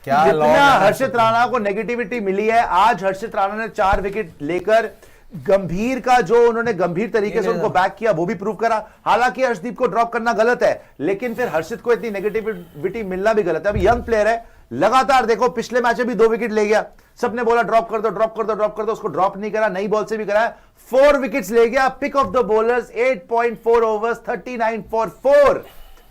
क्या जितना हर्षित राणा को नेगेटिविटी मिली है, आज हर्षित राणा ने 4 विकेट लेकर गंभीर का जो उन्होंने गंभीर तरीके से उनको बैक किया वो भी प्रूव करा। हालांकि हर्षदीप को ड्रॉप करना गलत है, लेकिन फिर हर्षित को इतनी नेगेटिविटी मिलना भी गलत है। अभी यंग प्लेयर है, लगातार देखो पिछले मैच में भी 2 विकेट ले गया, सबने बोला ड्रॉप कर दो ड्रॉप कर दो ड्रॉप कर दो, उसको ड्रॉप नहीं करा, नई बॉल से भी करा, 4 विकेट्स ले गया। Pick of the bowlers 8.4 overs 39 for 4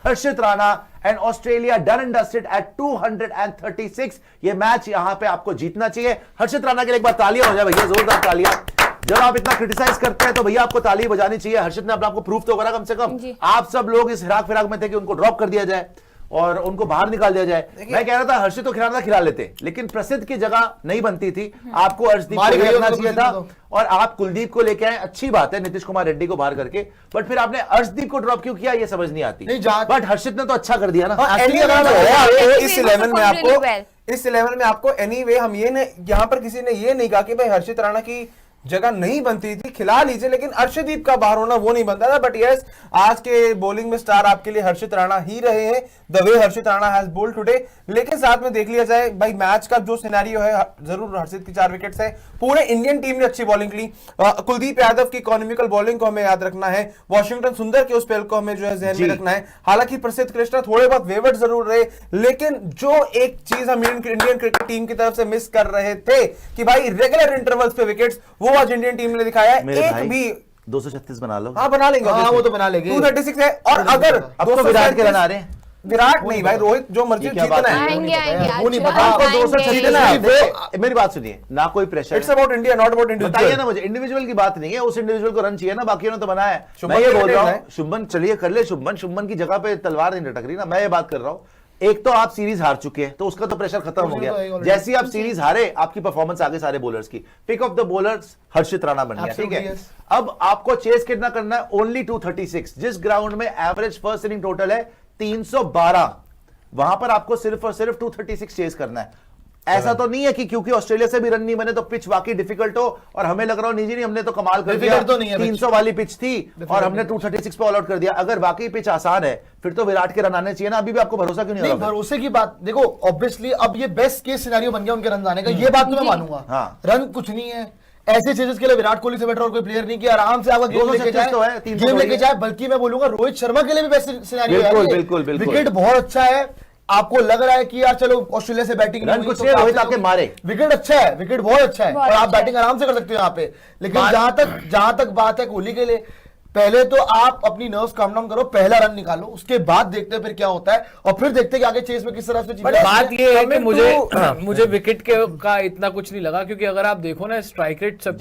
Harshit Rana and Australia done and dusted at 236। ये मैच यहां पे आपको जीतना चाहिए। हर्षित राणा के लिए एक बार तालियां हो जाए भैया, जोरदार तालियां। जब आप इतना क्रिटिसाइज करते हैं तो भैया आपको ताली बजानी चाहिए। हर्षित ने अपने आपको प्रूफ तो करा कम से कम। आप सब लोग इस हिराक फिराक में थे कि उनको ड्रॉप कर दिया जाए और उनको बाहर निकाल दिया जाए। मैं कह रहा था हर्षित तो खिला लेते, लेकिन प्रसिद्ध की जगह नहीं बनती थी। आपको हर्षदीप को रखना चाहिए था और आप कुलदीप को लेके आए, अच्छी बात है नीतीश कुमार रेड्डी को बाहर करके, बट फिर आपने हर्षदीप को ड्रॉप क्यों किया ये समझ नहीं आती। बट हर्षित ने तो अच्छा कर दिया ना। इस 11 में आपको एनीवे हम ये यहाँ पर किसी ने ये नहीं कहा कि भाई हर्षित राणा की जगह नहीं बनती थी, खिला लीजिए, लेकिन अर्शदीप का बाहर होना वो नहीं बनता था। बट यस, आज के बॉलिंग में स्टार आपके लिए हर्षित राणा ही रहे हैं, the way Harshit Rana has bold today. लेकिन साथ में देख लिया जाए भाई मैच का जो सिनेरियो है, जरूर हर्षित की 4 विकेट्स है, पूरे इंडियन टीम ने अच्छी बॉलिंग ली। कुलदीप यादव की इकोनॉमिकल बॉलिंग को हमें याद रखना है, वॉशिंगटन सुंदर के उस स्पेल को हमें जो है जहन में रखना है। हालांकि प्रसिद्ध कृष्णा थोड़े बहुत वेवर्ड जरूर रहे, लेकिन जो एक चीज हम इंडियन क्रिकेट टीम की तरफ से मिस कर रहे थे कि भाई रेगुलर इंटरवल्स पे विकेट्स, वो आज इंडियन टीम ने दिखाया है। एक भी 236 बना लो। हाँ बना लेंगे, हाँ वो तो बना लेंगे। 236 है। और अगर अब तो विराट के रन आ रहे हैं, विराट नहीं भाई, रोहित जो मर्जी जीतना है, वो नहीं पता आपको 236। मेरी बात सुनिए ना, कोई pressure, it's about India not about individual. बताइए ना मुझे, इंडिविजुअल की बात नहीं है, उस इंडिविजुअल को रन चाहिए ना, बाकी ने तो बनाया है। मैं ये बोल रहा हूँ शुभमन, चलिए कर ले शुभमन की जगह पे तलवार नहीं लटक रही ना। मैं ये बात कर रहा हूँ, एक तो आप सीरीज हार चुके हैं तो उसका तो प्रेशर खत्म हो गया। जैसे ही आप सीरीज हारे, आपकी परफॉर्मेंस आगे सारे बॉलर्स की, पिक ऑफ द बॉलर्स हर्षित राणा बन गया, ठीक है। अब आपको चेस कितना करना है, ओनली 236। जिस ग्राउंड में एवरेज फर्स्ट इनिंग टोटल है 312, वहां पर आपको सिर्फ और सिर्फ 236 चेस करना है। ऐसा तो नहीं है कि क्योंकि ऑस्ट्रेलिया से भी रन नहीं बने तो पिच वाकई डिफिकल्ट हो और हमें लग रहा हो नहीं हमने तो कमाल कर दिया, तो 300 वाली पिच थी और हमने 236 पे ऑल आउट कर दिया। अगर वाकई पिच आसान है फिर तो विराट के रन आने चाहिए ना। अभी भी आपको भरोसा क्यों नहीं हो रहा? भरोसे की बात देखो, ऑब्वियसली अब ये बेस्ट केस सिनेरियो बन गया उनके रन आने का, ये बात तो मैं मानूंगा। रन कुछ नहीं है, ऐसे चेजेस के लिए विराट कोहली से बेटर और कोई प्लेयर नहीं किया, आराम से आपका गेम लेके जाए। बल्कि मैं बोलूंगा रोहित शर्मा के लिए भी बेस्ट सिनेरियो है। बिल्कुल विकेट बहुत अच्छा है, आपको लग रहा है कि यार चलो ऑस्ट्रेलिया से बैटिंग रन कुछ नहीं, रोहित आपके मारे, विकेट अच्छा है, विकेट बहुत अच्छा है और आप बैटिंग आराम से कर सकते हो यहाँ पे। लेकिन जहां तक बात है कोहली के लिए, पहले तो आप अपनी नर्व्स काम डाउन करो, पहला रन निकालो, उसके बाद देखते हैं फिर क्या होता है और फिर देखते हैं कि आगे चेस में किस तरह से। बात ये है कि मुझे विकेट का इतना कुछ नहीं लगा, क्योंकि अगर आप देखो ना स्ट्राइक रेट सब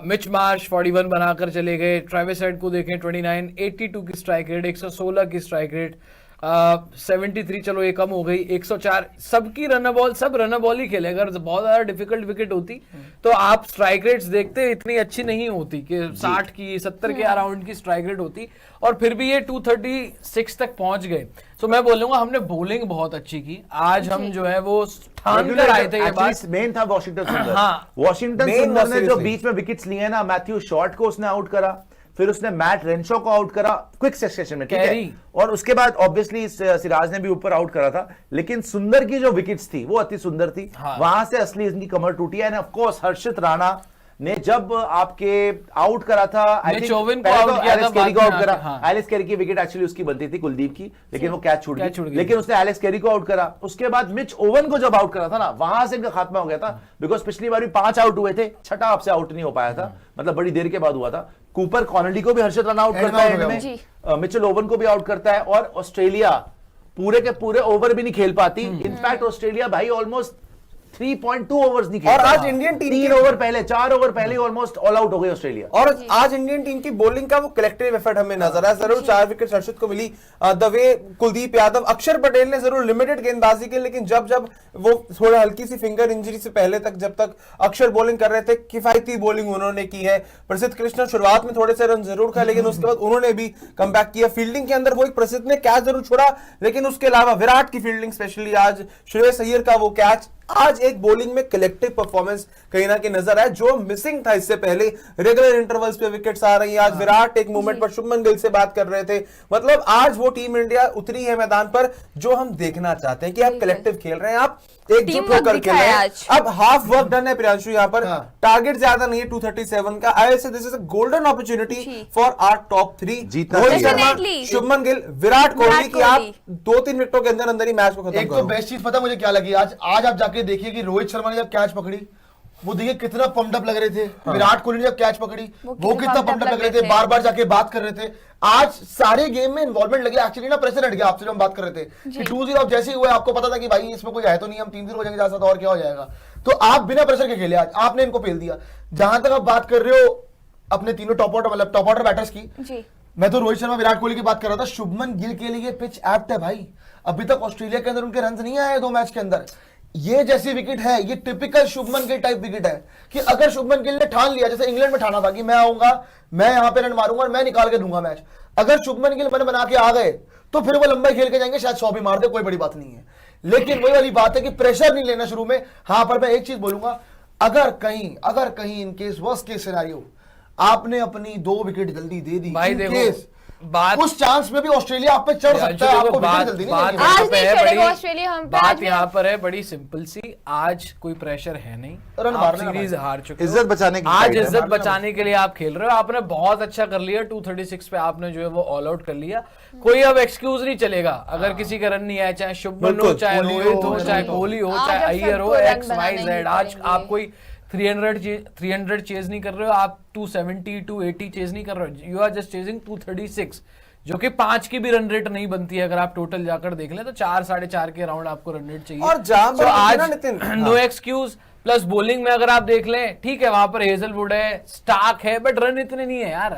मिच मार्श 41 बनाकर चले गए, ट्रेविस हेड को देखें 29, 82 की स्ट्राइक रेट, 116 की स्ट्राइक रेट, 73 चलो ये कम हो गई, 104। सबकी रनर बॉल, सब रनर बॉल ही खेले। अगर बहुत ज्यादा डिफिकल्ट विकेट होती तो आप स्ट्राइक रेट्स देखते इतनी अच्छी नहीं होती कि 60 की 70 के अराउंड की स्ट्राइक रेट होती, और फिर भी ये 236 तक पहुंच गए। तो मैं बोलूंगा हमने बॉलिंग बहुत अच्छी की आज। हम जो है वो ठान कर आए थे। ये बात मेन था वॉशिंगटन सुंदर। वॉशिंगटन सुंदर ने जो बीच में विकेट्स लिए ना, मैथ्यू शॉर्ट को उसने आउट करा, फिर उसने मैट रेंशो को आउट करा क्विक सेक्शन में, ठीक है। और उसके बाद ऑब्वियसली सिराज ने भी ऊपर आउट करा था, लेकिन सुंदर की जो विकेट्स थी वो अति सुंदर थी। वहां से असली इनकी कमर टूटी है। ऑफ कोर्स हर्षित राणा ने जब आपके आउट करा था, एलिस कैरी की विकेट एक्चुअली उसकी बनती थी कुलदीप की, लेकिन वो कैच छूट गई, लेकिन उसने एलिस कैरी को आउट करा। उसके बाद मिच ओवन को जब आउट करा था ना, वहां से इनका खात्मा हो गया था, बिकॉज पिछली बार भी 5 आउट हुए थे, छठा आपसे आउट नहीं हो पाया था, मतलब बड़ी देर के बाद हुआ था। कूपर कॉनली को भी हर्षित राणा आउट करता है, मिचेल ओवन को भी आउट करता है, और ऑस्ट्रेलिया पूरे के पूरे ओवर भी नहीं खेल पाती। इनफैक्ट ऑस्ट्रेलिया भाई ऑलमोस्ट 3.2 ओवर्स नहीं खेला। और आज इंडियन टीम 4 ओवर पहले ऑलमोस्ट ऑल आउट हो गई ऑस्ट्रेलिया। और आज इंडियन टीम की बॉलिंग का वो कलेक्टिव एफर्ट हमें नजर आया। जरूर 4 विकेट हर्षित को मिली, द वे कुलदीप यादव, अक्षर पटेल ने जरूर लिमिटेड गेंदबाजी की, लेकिन जब वो थोड़ा हल्की सी फिंगर इंजरी से पहले तक जब तक अक्षर बॉलिंग कर रहे थे, किफायती बॉलिंग उन्होंने की है। प्रसिद्ध कृष्णा शुरुआत में थोड़े से रन जरूर खाए, लेकिन उसके बाद उन्होंने भी कमबैक किया। फील्डिंग के अंदर वो एक प्रसिद्ध ने कैच जरूर छोड़ा, लेकिन उसके अलावा विराट की फील्डिंग, स्पेशली आज श्रेयस अय्यर का वो कैच आज एक बॉलिंग में कलेक्टिव परफॉर्मेंस कहीं ना कहीं नजर आया, जो मिसिंग था इससे पहले। रेगुलर इंटरवल्स पे विकेट्स आ रही हैं। आज विराट एक मूवमेंट पर शुभमन गिल से बात कर रहे थे। मतलब आज वो टीम इंडिया उतरी है मैदान पर जो हम देखना चाहते हैं कि आप कलेक्टिव खेल रहे हैं, आप एकजुट होकर खेल रहे हैं। अब हाफ वर्क डन है प्रियांशु यहाँ पर। टारगेट ज्यादा नहीं है 237 का। I say this is a golden opportunity for our top 3, Rohit Sharma, Shubman Gill, Virat Kohli, की आप 2-3 विकेटों के अंदर अंदर ही मैच को खत्म एक तो बेस्ट चीज पता मुझे क्या लगी आज आप जाके देखिए कि रोहित शर्मा ने जब कैच पकड़ी वो देखिए कितना पम्प्ड अप लग रहे थे। विराट कोहली ने जब कैच पकड़ी वो कितना पम्प्ड अप लग रहे थे, बार बार जाके बात कर रहे थे। आज सारे गेम में इन्वॉल्वमेंट लगे। एक्चुअली ना प्रेशर हट गया आपसे जब हम बात कर रहे थे कि 2-0 जैसे ही हुआ आपको पता था कि भाई इसमें कोई है तो नहीं, हम 3-0 हो जाएंगे ज्यादा और क्या हो जाएगा। तो आप बिना प्रेशर के खेले आज, आपने इनको फेल दिया। जहां तक आप बात कर रहे हो अपने तीनों टॉप ऑर्डर बैटर्स की, मैं तो रोहित शर्मा विराट कोहली की बात कर रहा था। शुभमन गिल के लिए पिच एप्ट है भाई। अभी तक ऑस्ट्रेलिया के अंदर उनके रन नहीं आए 2 मैच के अंदर। ये जैसी विकेट है, ये typical Shubman Gill type wicket है कि अगर शुभमन गिल ने ठान लिया, जैसे इंग्लैंड में ठाना था कि मैं आऊंगा, मैं यहां पे रन मारूंगा और मैं निकाल के दूंगा मैच, अगर शुभमन गिल मन बना के आ गए तो फिर वो लंबे खेल के जाएंगे, शायद 100 भी मार दे, कोई बड़ी बात नहीं है। लेकिन वही वाली बात है कि प्रेशर नहीं लेना शुरू में। हाँ, पर मैं एक चीज बोलूंगा, अगर कहीं in case worst case scenario आपने अपनी 2 विकेट जल्दी दे दी, भाई देखो बात उस चांस में भी ऑस्ट्रेलिया आप पे चढ़ सकता है। आपको विकेट जल्दी नहीं देंगे। आज नहीं चढ़ेगा ऑस्ट्रेलिया हम पे। बात यहाँ पर है बड़ी सिंपल सी, आज कोई प्रेशर है नहीं, आप सीरीज हार चुके हो, इज्जत बचाने की आज इज्जत बचाने के लिए आप खेल रहे हो। आपने बहुत अच्छा कर लिया, 236 पे आपने जो है वो ऑल आउट कर लिया। कोई अब एक्सक्यूज नहीं चलेगा अगर किसी का रन नहीं आया, चाहे शुभमन हो, चाहे रोहित हो, चाहे कोहली हो, चाहे अय्यर हो, XYZ। आज आप कोई 300 चेज नहीं कर रहे हो, आप 270 280 चेज नहीं कर रहे हो, यू आर जस्ट चेजिंग 236, जो कि 5 की भी रन रेट नहीं बनती है। अगर आप टोटल जाकर देख लें तो 4-4.5 के अराउंड आपको रन रेट चाहिए। और जहां पर आज नो एक्सक्यूज। प्लस बॉलिंग में अगर आप देख लें, ठीक है वहां पर हेजलवुड है, स्टार्क है, बट रन इतने नहीं है यार।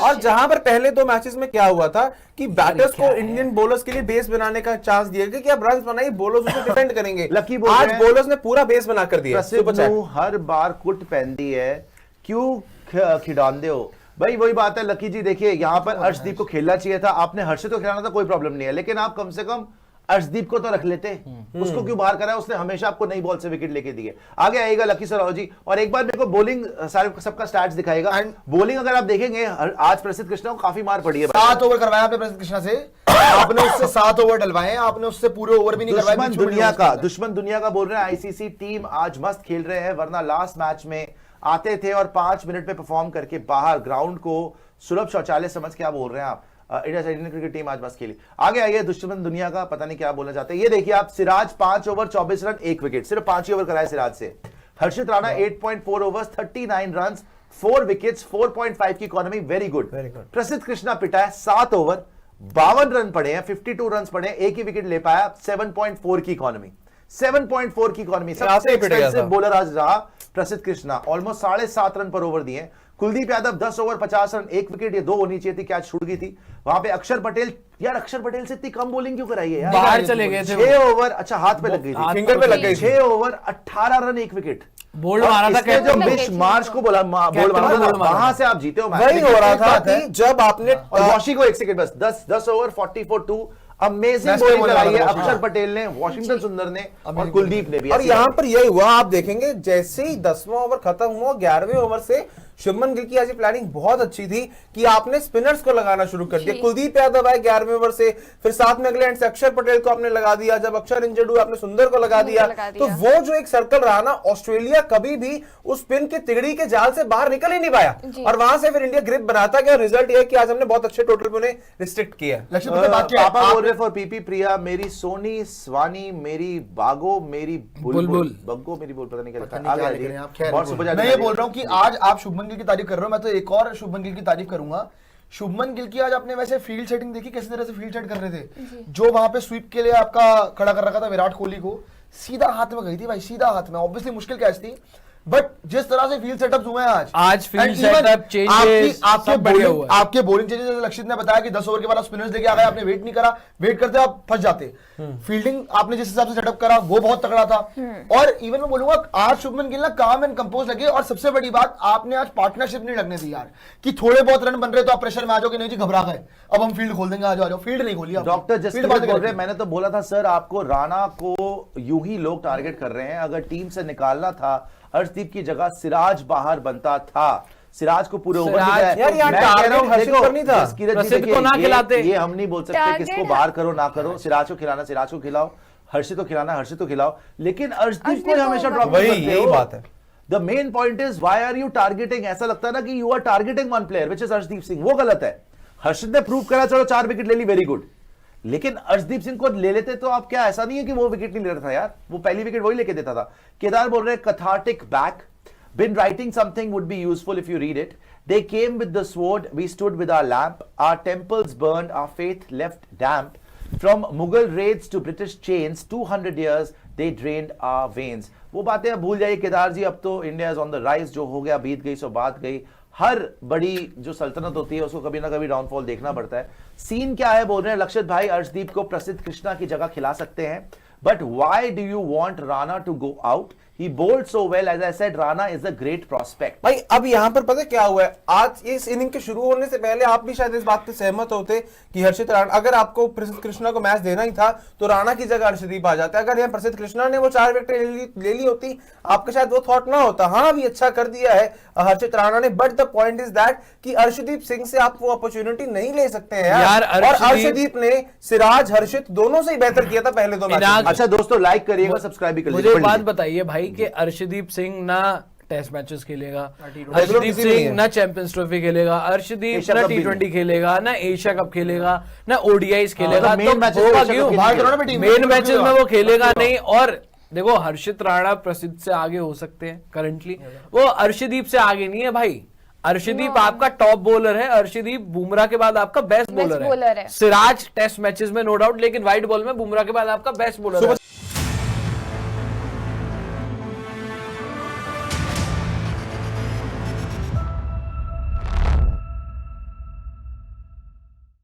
और जहां पर पहले 2 मैचेस में क्या हुआ था कि बैटर्स को इंडियन बॉलर्स के लिए बेस बनाने का चांस दिया गया कि आप रन बनाइए, बॉलर्स उसे डिफेंड करेंगे। आज बॉलर्स ने पूरा बेस बनाकर दिया। हर बार कुट पहनती है, क्यों खिडांदे हो भाई? वही बात है लकी जी। देखिए यहाँ पर अर्शदीप को खेलना चाहिए था, आपने हर्षित को खिलाना था, कोई प्रॉब्लम नहीं है, लेकिन आप कम से कम अर्शदीप को तो रख लेते। उसको क्यों बाहर करा? उसने हमेशा आपको नई बॉल से विकेट लेके दिए। आगे आएगा लकी सराव जी। और एक बार मेरे को बॉलिंग सबका स्टैट्स दिखाएगा। बॉलिंग अगर आप देखेंगे, आज प्रसिद्ध कृष्णा को काफी मार पड़ी है। 7 ओवर करवाया आपने प्रसिद्ध कृष्णा से, आपने उससे 7 ओवर डलवाए, आपने उससे पूरे ओवर भी नहीं करवाए। दुश्मन दुनिया का बोल रहे हैं आईसीसी टीम आज मस्त खेल रहे हैं, वरना लास्ट मैच में आते थे और 5 मिनट में परफॉर्म करके बाहर ग्राउंड को सुलभ शौचालय समझ के आप बोल रहे हैं। आप इंडियन क्रिकेट टीम आज बस खेली। आगे आइए दुश्मन दुनिया का, पता नहीं क्या बोलना चाहते हैं। ये देखिए आप, सिराज 5 ओवर 24 रन 1 विकेट, सिर्फ 5 ही ओवर कराए सिराज से। हर्षित राणा 8.4 ओवर्स 39 रन 4 विकेट्स 4.5 की इकोनॉमी, वेरी गुड। प्रसिद्ध कृष्णा पिटा है 7 ओवर 52 रन पड़े हैं, 52 रन पड़े हैं, 1 ही विकेट ले पाया, 7.4 की इकोनॉमी, 7.4 की इकोनॉमी। सबसे एक्सपेंसिव बॉलर आज रहा प्रसिद्ध कृष्णा, ऑलमोस्ट 7.5 रन पर ओवर दिए। Kuldeep Yadav 10 over 50 run 1 wicket, ये 2 होनी चाहिए थी, कैच छूट गई थी। वहां पे अक्षर पटेल, यार अक्षर पटेल से इतनी कम बॉलिंग क्यों कराई है यार? बाहर चले गए थे 6 ओवर, अच्छा हाथ पे लग गई थी, फिंगर पे लग गई, 6 ओवर 18 रन 1 विकेट। बोल्ड मारा था जो मिश मार्च को बोला, बोल्ड मारा था, वहां से आप जीते हो। वही हो रहा था कि जब आपने वॉशी को 1 सेकंड बस 10 ओवर 44-2 अमेजिंग बॉलिंग कराई है अक्षर पटेल ने, वॉशिंगटन सुंदर ने और कुलदीप ने भी। और यहां पर यही हुआ, आप देखेंगे जैसे ही 10वां ओवर खत्म हुआ, 11वें ओवर से शुभमन गिल की आज प्लानिंग बहुत अच्छी थी कि आपने स्पिनर्स को लगाना शुरू कर दिया। कुलदीप यादव आए 11वें ओवर से, फिर साथ में अगले एंड से अक्षर पटेल को आपने लगा दिया। जब अक्षर इंजर्ड हुआ आपने सुंदर को लगा दिया। तो वो जो एक सर्कल रहा ना, ऑस्ट्रेलिया कभी भी उस स्पिन के तिगड़ी के जाल से बाहर निकल ही नहीं पाया, और वहां से फिर इंडिया ग्रिप बनाता गया। रिजल्ट यह कि आज हमने बहुत अच्छे टोटल पे उन्हें रिस्ट्रिक्ट किया। पापा बोल रहे फॉर पीपी प्रिया, मेरी सोनी स्वानी, मेरी बागो, मेरी बुलबुल बग्गो, मेरी बोल पता नहीं क्या लिखा। मैं ये बोल रहा हूं कि आज आप शुभमन गिल की तारीफ कर रहे हो, मैं तो एक और शुभमन गिल की तारीफ करूंगा। शुभमन गिल की आज आपने वैसे फील्ड सेटिंग देखी, किस तरह से फील्ड सेट कर रहे थे। जो वहां पे स्वीप के लिए आपका खड़ा कर रखा था विराट कोहली को, सीधा हाथ में गई थी भाई, सीधा हाथ में। ऑब्वियसली मुश्किल कैच थी, बट जिस तरह से फील्ड सेटअप्स हुए हैं आज field and even setup changes आपके बॉलिंग चेंजेस, जैसे लक्षित ने बताया कि 10 ओवर के बाद आप स्पिनर्स लेके आ गए, आपने वेट नहीं करा, वेट करते आप फंस जाते। फील्डिंग आपने जिस हिसाब से सेटअप करा वो बहुत तगड़ा था। और इवन मैं बोलूंगा आज शुभमन गिल ना काम एंड कंपोज लगे, और सबसे बड़ी बात आपने आज पार्टनरशिप नहीं लगने दी यार, कि थोड़े बहुत रन बन रहे तो आप प्रेशर में आ जाओ कि नहीं जी घबरा गए अब हम फील्ड खोल देंगे, आ जाओ। फील्ड नहीं खोली डॉक्टर जसप्रीत बोल रहे हैं, मैंने तो बोला था सर आपको राणा को यूं ही लोग टारगेट कर रहे हैं, अगर टीम से निकालना था हर्षदीप की जगह सिराज बाहर बनता था, सिराज को पूरे ओवर यार यहाँ टारगेट हर्षित पर नहीं था, प्रसिद्ध को ना खिलाते। ये हम नहीं बोल सकते किसको बाहर करो ना करो, सिराज को खिलाना सिराज को खिलाओ, हर्षित को खिलाना हर्षित को खिलाओ, लेकिन हर्षदीप को हमेशा ड्रॉप करते हो। यही बात है। The main point is why are you targeting, ऐसा लगता है ना कि you are targeting one player which is Harshdeep Singh, वो गलत है। हर्षित ने प्रूव करा, चलो 4 विकेट ले ली, वेरी गुड, लेकिन अर्शदीप सिंह को ले लेते तो आप क्या, ऐसा नहीं है कि वो विकेट नहीं ले रहा था यार, वो पहली विकेट वही लेके देता था। केदार बोल रहे cathartic back, been writing something would be useful if you read it. They came with the sword, we stood with our lamp, our temples burned, our faith left damp. From Mughal raids to British chains, 200 years they drained our veins. वो बातें अब भूल जाइए केदार जी, अब तो India is on the rise, जो हो गया बीत गई सो बात गई। हर बड़ी जो सल्तनत होती है उसको कभी ना कभी डाउनफॉल देखना पड़ता है। सीन क्या है बोल रहे हैं लक्षित भाई, अर्शदीप को प्रसिद्ध कृष्णा की जगह खिला सकते हैं, but why do you want Rana to go out? He bowled so well, as I said, Rana is a great prospect. भाई अब यहाँ पर पता क्या हुआ है, आज इस इनिंग के शुरू होने से पहले आप भी शायद इस बात पे सहमत होते कि हर्षित राणा, अगर आपको प्रसिद्ध कृष्णा को मैच देना ही था तो राणा की जगह अर्शदीप आ जाता है। अगर यहाँ प्रसिद्ध कृष्णा ने वो 4 विकेट ले ली होती, आपका शायद वो थॉट ना होता। हाँ अभी अच्छा कर दिया है हर्षित राणा ने, but the point is that कि अर्शदीप सिंह से आप वो अपॉर्चुनिटी नहीं ले सकते हैं यार। और अर्शदीप ने सिराज हर्षित दोनों से ही बेहतर किया था पहले 2 मैच। अच्छा दोस्तों लाइक करिएगा, सब्सक्राइब भी करिएगा। मुझे बात बताइए भाई कि अर्शदीप सिंह ना टेस्ट मैचेस खेलेगा, अर्शदीप सिंह ना चैंपियंस ट्रॉफी खेलेगा, अर्शदीप ना T20 खेलेगा, ना एशिया कप खेलेगा, ना ODIs खेलेगा, तो होगा क्यों? मेन मैचेस में वो खेलेगा नहीं। और देखो हर्षित राणा प्रसिद्ध से आगे हो सकते हैं करंटली, वो अर्शदीप से आगे नहीं है भाई। अर्शदीप आपका टॉप बॉलर है, अर्शदीप बुमराह के बाद आपका बेस्ट बॉलर है। सिराज टेस्ट मैचेस में नो डाउट, लेकिन व्हाइट बॉल में बुमराह के बाद आपका बेस्ट बॉलर है।